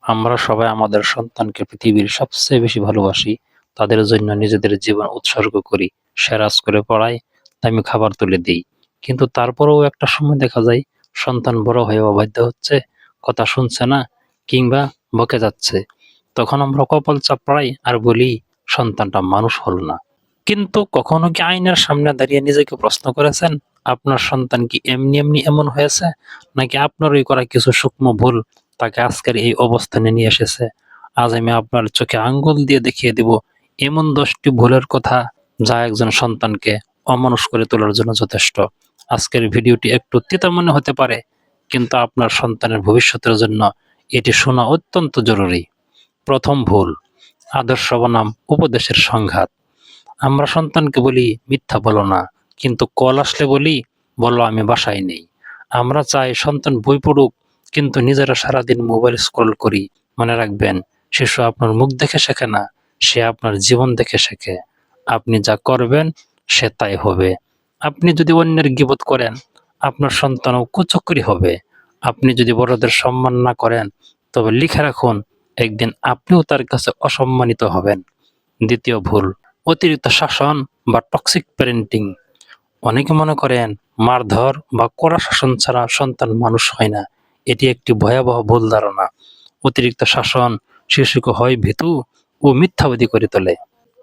আমরা সবাই আমাদের সন্তানকে পৃথিবীর সবচেয়ে বেশি ভালোবাসি। তাদের জন্য নিজেদের জীবন উৎসর্গ করি। সেরাজ করে পড়াই, দামি খাবার তুলে দিই। কিন্তু তারপরেও একটা সময় দেখা যায় সন্তান বড় হয়ে অবাধ্য হচ্ছে, কথা শুনছে না কিংবা বকে যাচ্ছে। তখন আমরা কপাল চাপড়াই আর বলি সন্তানটা মানুষ হলো না। কিন্তু কখনো কি আয়নার সামনে দাঁড়িয়ে নিজেকে প্রশ্ন করেছেন আপনার সন্তান কি এমনি এমনি এমন হয়েছে, নাকি আপনারই করা কিছু সূক্ষ্ম ভুল তাকে আজকের এই অবস্থানে নিয়ে এসেছে? আজ আমি আপনার চোখে আঙ্গুল দিয়ে দেখিয়ে দিব এমন 10টি ভুলের কথা যা একজন সন্তানকে অমানুষ করে তোলার জন্য যথেষ্ট। আজকের ভিডিওটি একটু তিতা মনে হতে পারে, কিন্তু আপনার সন্তানের ভবিষ্যতের জন্য এটি শোনা অত্যন্ত জরুরি। প্রথম ভুল, আদর্শ বনাম উপদেশের সংঘাত। আমরা সন্তানকে বলি মিথ্যা বলো না, কিন্তু কল আসলে বলি বলো আমি বাসায় নেই। আমরা চাই সন্তান বই পড়ুক, কিন্তু নিজেরা সারাদিন মোবাইল স্ক্রল করি। মনে রাখবেন, শিশু আপনার মুখ দেখে শেখে না, সে আপনার জীবন দেখে শেখে। আপনি যা করবেন সে তাই হবে। আপনি যদি অন্যের গীবত করেন, আপনার সন্তানও কুচক্রী হবে। আপনি যদি বড়দের সম্মান না করেন, তবে লিখে রাখুন একদিন আপনিও তার কাছে অসম্মানিত হবেন। দ্বিতীয় ভুল, অতিরিক্ত শাসন বা টক্সিক প্যারেন্টিং। অনেকে মনে করেন মারধর বা কড়া শাসন ছাড়া সন্তান মানুষ হয় না। এটি একটি ভয়াবহ ভুল ধারণা। অতিরিক্ত শাসন শিশুকে হয় ভীতু ও মিথ্যাবাদী করে তোলে,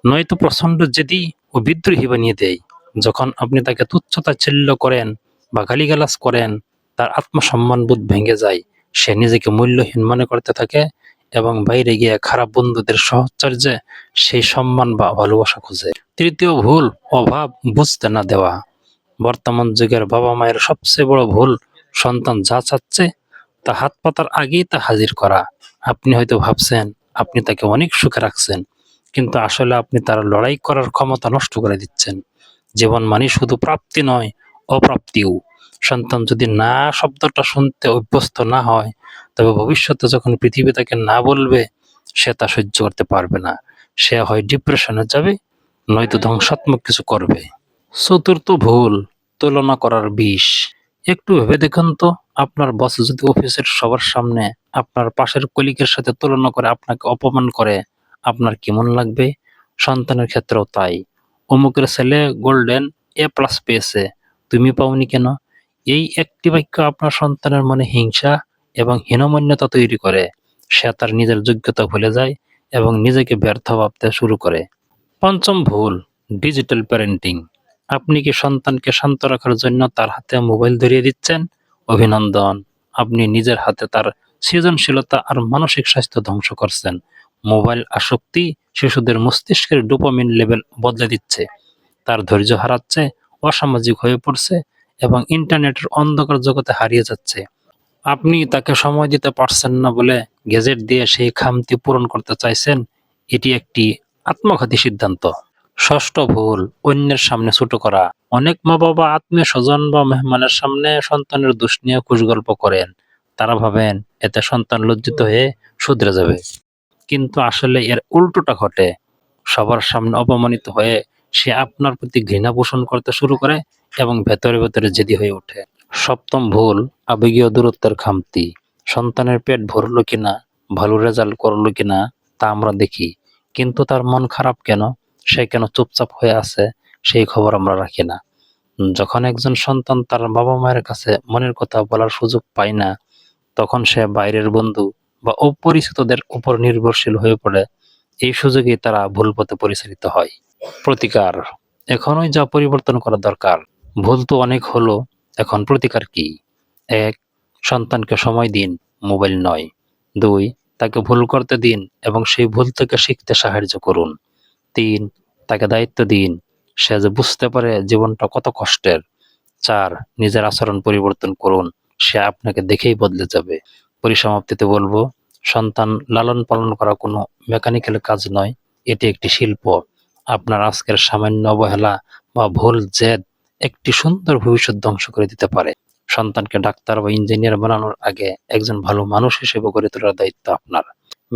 নয়তো প্রচণ্ড জেদি ও বিদ্রোহী বানিয়ে দেয়। যখন আপনি তাকে তুচ্ছ-তাচ্ছিল্য করেন বা গালিগালাজ করেন, তার আত্মসম্মানবোধ ভেঙে যায়। সে নিজেকে মূল্যহীন মনে করতে থাকে এবং বাইরে গিয়ে খারাপ বন্ধুদের সাহচর্যে সেই সম্মান বা ভালোবাসা খোঁজে। তৃতীয় ভুল, অভাব বুঝতে না দেওয়া। বর্তমান যুগের বাবা মায়ের সবচেয়ে বড় ভুল সন্তান যা চাচ্ছে তা হাত পাতার আগেই তা হাজির করা। আপনি হয়তো ভাবছেন আপনি তাকে অনেক সুখে রাখছেন, কিন্তু আসলে আপনি তার লড়াই করার ক্ষমতা নষ্ট করে দিচ্ছেন। জীবন মানে শুধু প্রাপ্তি নয়, অপ্রাপ্তিও। সন্তান যদি না শব্দটা শুনতে অভ্যস্ত না হয়, তবে ভবিষ্যতে যখন পৃথিবী তাকে না বলবে, সে তা সহ্য করতে পারবে না। সে হয় ডিপ্রেশনে যাবে, নয়তো ধ্বংসাত্মক কিছু করবে। চতুর্থ ভুল, তুলনা করার বিষ। একটু ভেবে দেখুন তো, আপনার বস যদি অফিসের সবার সামনে আপনার পাশের কলিগের সাথে তুলনা করে আপনাকে অপমান করে, আপনার কেমন লাগবে? সন্তানের ক্ষেত্রেও তাই। অমুকের ছেলে গোল্ডেন A+ পেয়েছে, তুমি পাওনি কেন? এই একটি বাক্য আপনার সন্তানের মনে হিংসা এবং হীনমন্যতা তৈরি করে। সে তার নিজের যোগ্যতা ভুলে যায় এবং নিজেকে ব্যর্থ ভাবতে শুরু করে। পঞ্চম ভুল, ডিজিটাল প্যারেন্টিং। আপনি কি সন্তানকে শান্ত রাখার জন্য তার হাতে মোবাইল ধরিয়ে দিচ্ছেন? অভিনন্দন, আপনি নিজের হাতে তার সৃজনশীলতা আর মানসিক স্বাস্থ্য ধ্বংস করছেন। মোবাইল আসক্তি শিশুদের মস্তিষ্কের ডোপামিন লেভেল বদলে দিচ্ছে, তার ধৈর্য হারাচ্ছে, অসামাজিক হয়ে পড়ছে এবং ইন্টারনেটের অন্ধকার জগতে হারিয়ে যাচ্ছে। আপনি তাকে সময় দিতে পারছেন না বলে গ্যাজেট দিয়ে সেই খামতি পূরণ করতে চাইছেন। এটি একটি আত্মঘাতী সিদ্ধান্ত। ষষ্ঠ ভুল, অন্যের সামনে ছোট করা। অনেক মা বাবা আত্মীয় স্বজন বা মেহমানের সামনে সন্তানের দোষ নিয়ে কুশগল্প করেন। তারা ভাবেন এতে সন্তান লজ্জিত হয়ে শুধরে যাবে, কিন্তু আসলে এর উল্টোটা ঘটে। সবার সামনে অপমানিত হয়ে সে আপনার প্রতি ঘৃণা পোষণ করতে শুরু করে এবং ভেতরে ভেতরে জেদি হয়ে ওঠে। সপ্তম ভুল, আবেগীয় দূরত্বের খামতি। সন্তানের পেট ভরলো কিনা, ভালো রেজাল্ট করলো কিনা তা আমরা দেখি, কিন্তু তার মন খারাপ কেন, সে কেন চুপচাপ হয়ে আছে, সেই খবর আমরা রাখি না। যখন একজন সন্তান তার বাবা মায়ের কাছে মনের কথা বলার সুযোগ পায় না, তখন সে বাইরের বন্ধু বা অপরিচিতদের উপর নির্ভরশীল হয়ে পড়ে। এই সুযোগেই তারা ভুল পথে পরিচালিত হয়। প্রতিকার, এখনই যা পরিবর্তন করা দরকার। ভুল তো অনেক হলো, এখন প্রতিকার কি? ১. সন্তানকে সময় দিন, মোবাইল নয়। ২. তাকে ভুল করতে দিন এবং সেই ভুল থেকে শিখতে সাহায্য করুন। ৩. তাকে দায়িত্ব দিন, সে যে বুঝতে পারে জীবনটা কত কষ্টের। ৪. নিজের আচরণ পরিবর্তন করুন, সে আপনাকে দেখেই বদলে যাবে। পরিসমাপ্তিতে বলবো, সন্তান লালন পালন করা কোনো মেকানিক্যাল কাজ নয়, এটি একটি শিল্প। আপনার আজকের সামান্য অবহেলা বা ভুল জেদ একটি সুন্দর ভবিষ্যৎ ধ্বংস করে দিতে পারে। সন্তানকে ডাক্তার বা ইঞ্জিনিয়ার বানানোর আগে একজন ভালো মানুষ হিসেবে গড়ে তোলার দায়িত্ব আপনার।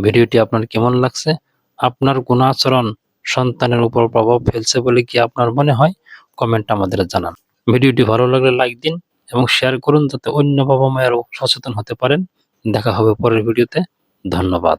ভিডিওটি আপনার কেমন লাগছে? আপনার কোন আচরণ সন্তানের উপর প্রভাব ফেলছে বলে কি আপনার মনে হয়? কমেন্ট আমাদের জানান। ভিডিওটি ভালো লাগলে লাইক দিন এবং শেয়ার করুন, যাতে অন্য বাবা মায়েরও সচেতন হতে পারেন। দেখা হবে পরের ভিডিওতে। ধন্যবাদ।